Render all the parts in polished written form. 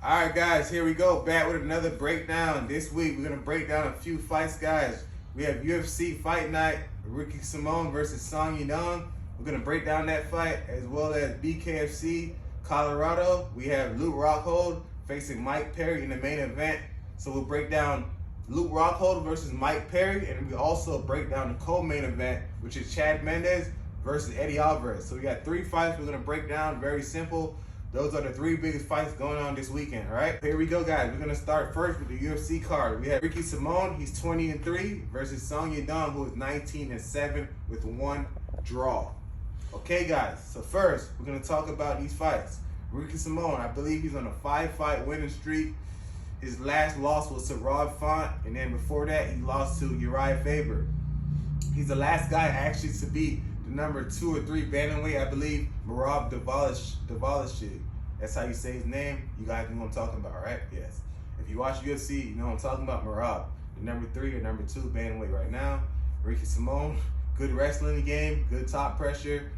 Alright guys, here we go, back with another breakdown. This week we're going to break down a few fights, guys. We have UFC Fight Night, Ricky Simon versus Song Yadong. We're going to break down that fight, as well as Bkfc, Colorado. We have Luke Rockhold facing Mike Perry in the main event. So we'll break down Luke Rockhold versus Mike Perry, and we also break down the co-main event, which is Chad Mendes versus Eddie Alvarez. So we got three fights we're going to break down, very simple. Those are the three biggest fights going on this weekend, all right? Here we go, guys. We're gonna start first with the UFC card. We have Ricky Simon, he's 20-3, versus Song Yadong, who is 19-7 with one draw. Okay, guys, so first, we're gonna talk about these fights. Ricky Simon, I believe he's on a 5-fight winning streak. His last loss was to Rod Font, and then before that, he lost to Uriah Faber. He's the last guy actually to beat the number 2 or 3 bantamweight, I believe, Merab Dvalishvili. That's how you say his name. You guys know what I'm talking about, right? Yes. If you watch UFC, you know what I'm talking about. Merab, the number 3 or number 2 bantamweight right now. Ricky Simon, good wrestling game, good top pressure,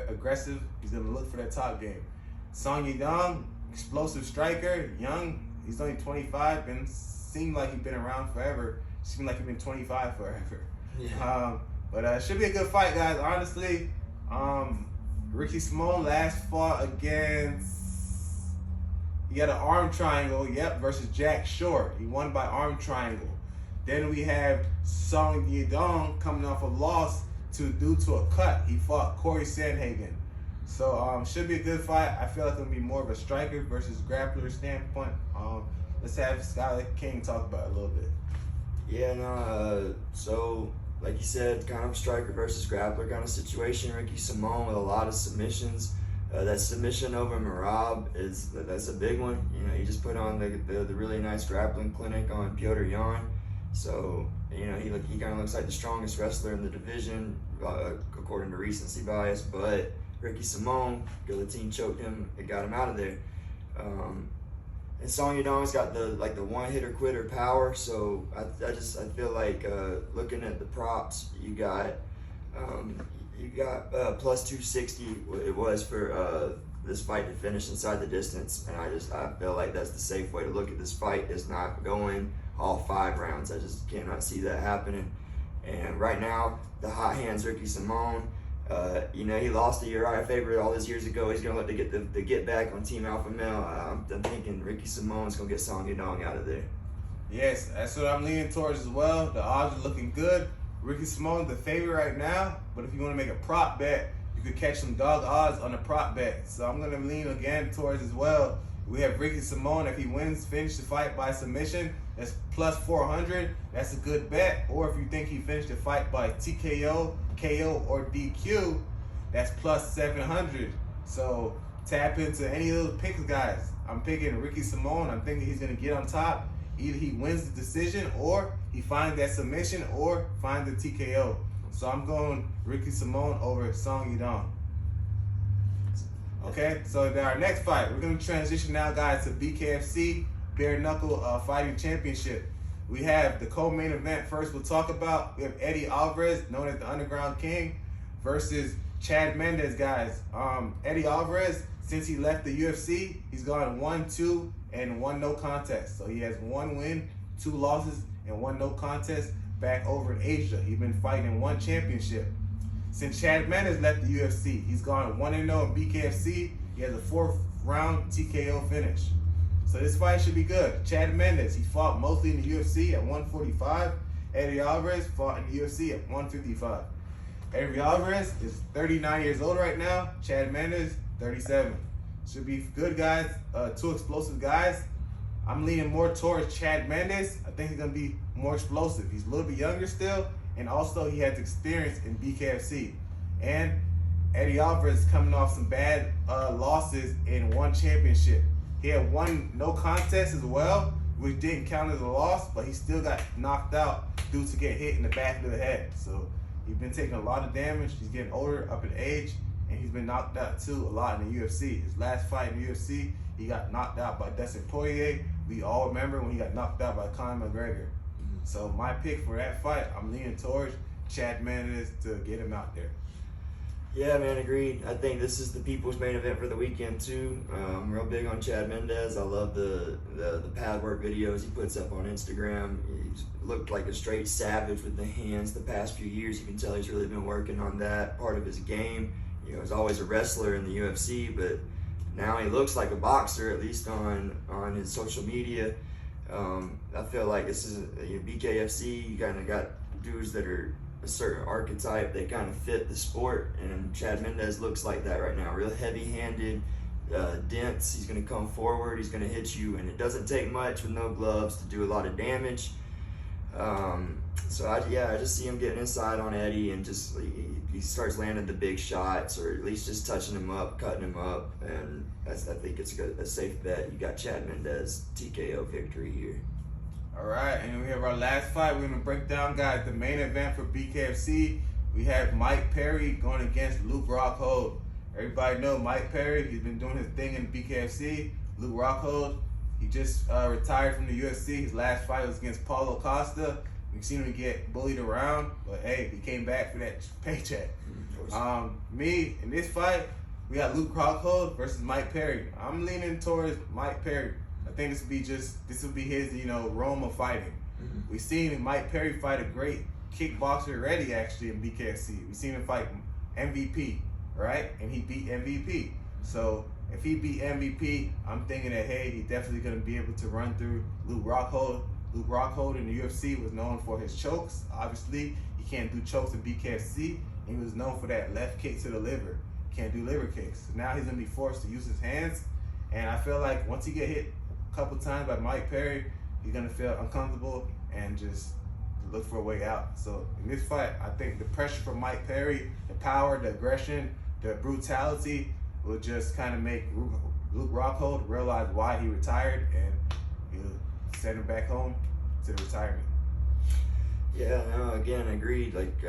aggressive. He's gonna look for that top game. Song Yadong, explosive striker, young. He's only 25, and seemed like he's been around forever. Seemed like he's been 25 forever. Yeah. But it should be a good fight, guys. Honestly, Ricky Simon last fought against, he had an arm triangle, versus Jack Short. He won by arm triangle. Then we have Song Yadong coming off a loss due to a cut. He fought Corey Sandhagen. So should be a good fight. I feel like it'll be more of a striker versus grappler standpoint. Let's have SkyKing talk about it a little bit. Yeah, no, so like you said, kind of striker versus grappler kind of situation. Ricky Simon with a lot of submissions. That submission over Merab that's a big one. You know, he just put on the really nice grappling clinic on Petr Yan. So, you know, he kind of looks like the strongest wrestler in the division, according to recency bias. But Ricky Simon, guillotine choked him, it got him out of there. And Song Yadong's got the one hitter quitter power. So I feel like looking at the props, you got plus 260 it was for this fight to finish inside the distance, and I feel like that's the safe way to look at this fight, is not going all 5 rounds. I just cannot see that happening. And right now, the hot hands Ricky Simon, you know, he lost to Uriah Faber all those years ago. He's gonna let the get back on Team Alpha Male. I'm thinking Ricky Simon's gonna get Song Yadong out of there. Yes, that's what I'm leaning towards as well. The odds are looking good. Ricky Simon's the favorite right now, but if you want to make a prop bet, you could catch some dog odds on the prop bet. So I'm going to lean again towards as well. We have Ricky Simon, if he finish the fight by submission, that's plus 400. That's a good bet. Or if you think he finished the fight by TKO, KO, or DQ, that's plus 700. So tap into any of those picks, guys. I'm picking Ricky Simon. I'm thinking he's going to get on top. Either he wins the decision, or he finds that submission, or finds the TKO. So I'm going Ricky Simon over Song Yadong. Okay, so our next fight, we're going to transition now, guys, to Bkfc Bare Knuckle Fighting Championship. We have the co-main event first we'll talk about. We have Eddie Alvarez, known as the Underground King, versus Chad Mendes, guys. Eddie Alvarez, since he left the UFC, he's gone 1-2 and 1 no contest. So he has 1 win, 2 losses, and 1 no contest back over in Asia. He's been fighting in 1 championship. Since Chad Mendes left the UFC, he's gone 1-0 in Bkfc. He has a 4th round TKO finish. So this fight should be good. Chad Mendes, he fought mostly in the UFC at 145. Eddie Alvarez fought in the UFC at 155. Eddie Alvarez is 39 years old right now. Chad Mendes, 37. Should be good, guys. 2 explosive guys. I'm leaning more towards Chad Mendes. I think he's going to be more explosive. He's a little bit younger still, and also he has experience in Bkfc. And Eddie Alvarez is coming off some bad losses in 1 championship. He had 1 no contest as well, which didn't count as a loss, but he still got knocked out due to get hit in the back of the head. So he's been taking a lot of damage. He's getting older, up in age, and he's been knocked out too a lot in the UFC. His last fight in the UFC, he got knocked out by Dustin Poirier. We all remember when he got knocked out by Conor McGregor. So my pick for that fight, I'm leaning towards Chad Mendes to get him out there. Yeah, man, agreed. I think this is the people's main event for the weekend too. I'm real big on Chad Mendes. I love the pad work videos he puts up on Instagram. He's looked like a straight savage with the hands the past few years. You can tell he's really been working on that part of his game. You know, he's always a wrestler in the UFC, but now he looks like a boxer, at least on his social media. I feel like this is Bkfc. You kind of got dudes that are a certain archetype. They kind of fit the sport, and Chad Mendes looks like that right now. Real heavy-handed, dense. He's going to come forward. He's going to hit you, and it doesn't take much with no gloves to do a lot of damage. So I just see him getting inside on Eddie, and just he starts landing the big shots, or at least just touching him up, cutting him up, and I think it's a safe bet. You got Chad Mendes TKO victory here. All right, and we have our last fight. We're gonna break down, guys, the main event for Bkfc. We have Mike Perry going against Luke Rockhold. Everybody know Mike Perry. He's been doing his thing in Bkfc. Luke Rockhold, he just retired from the UFC. His last fight was against Paulo Costa. We've seen him get bullied around, but hey, he came back for that paycheck. Me, in this fight, we got Luke Rockhold versus Mike Perry. I'm leaning towards Mike Perry. I think this will be his, Rome of fighting. We've seen Mike Perry fight a great kickboxer already, actually, in Bkfc. We've seen him fight MVP, right? And he beat MVP. So if he beat MVP, I'm thinking that, hey, he's definitely going to be able to run through Luke Rockhold. Luke Rockhold in the UFC was known for his chokes. Obviously, he can't do chokes in Bkfc. He was known for that left kick to the liver. Can't do liver kicks. So now he's going to be forced to use his hands. And I feel like once he get hit a couple times by Mike Perry, he's going to feel uncomfortable and just look for a way out. So in this fight, I think the pressure from Mike Perry, the power, the aggression, the brutality will just kind of make Luke Rockhold realize why he retired, and he'll send him back home to the retirement. Yeah, no, again, agreed. Like,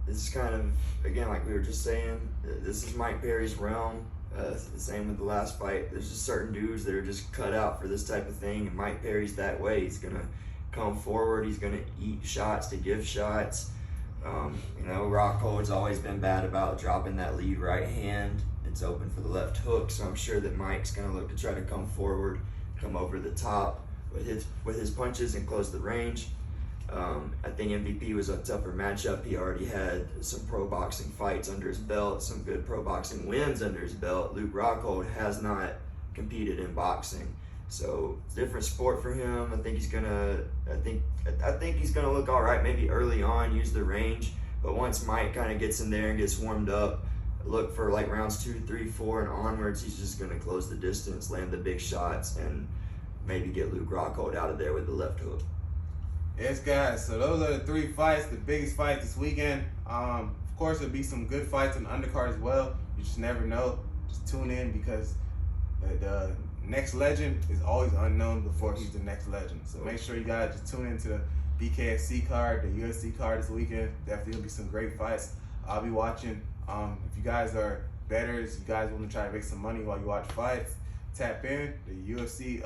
this is kind of, again, like we were just saying, this is Mike Perry's realm. The same with the last fight. There's just certain dudes that are just cut out for this type of thing, and Mike Perry's that way. He's gonna come forward. He's gonna eat shots to give shots. Rockhold's always been bad about dropping that lead right hand. It's open for the left hook, so I'm sure that Mike's gonna look to try to come forward, come over the top with his punches and close the range. I think MVP was a tougher matchup. He already had some pro boxing fights under his belt, some good pro boxing wins under his belt. Luke Rockhold has not competed in boxing, so it's a different sport for him. I think he's gonna look all right maybe early on, use the range, but once Mike kind of gets in there and gets warmed up, look for like rounds 2, 3, 4 and onwards. He's just gonna close the distance, land the big shots, and maybe get Luke Rockhold out of there with the left hook. Yes, guys, so those are the 3 fights, the biggest fights this weekend. Of course, there'll be some good fights on the undercard as well. You just never know. Just tune in, because the next legend is always unknown before he's the next legend. So make sure you guys just tune into the Bkfc card, the UFC card this weekend. Definitely going to be some great fights. I'll be watching. If you guys are bettors, you guys want to try to make some money while you watch fights, tap in. The UFC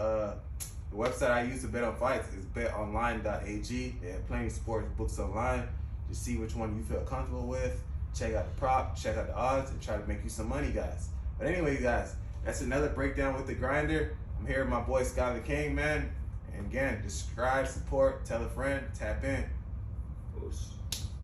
the website I use to bet on fights is betonline.ag. They have plenty of sports books online. Just see which one you feel comfortable with. Check out the prop, check out the odds, and try to make you some money, guys. But anyway, guys, that's another breakdown with the grinder. I'm here with my boy SkyKing, man. And again, subscribe, support, tell a friend, tap in.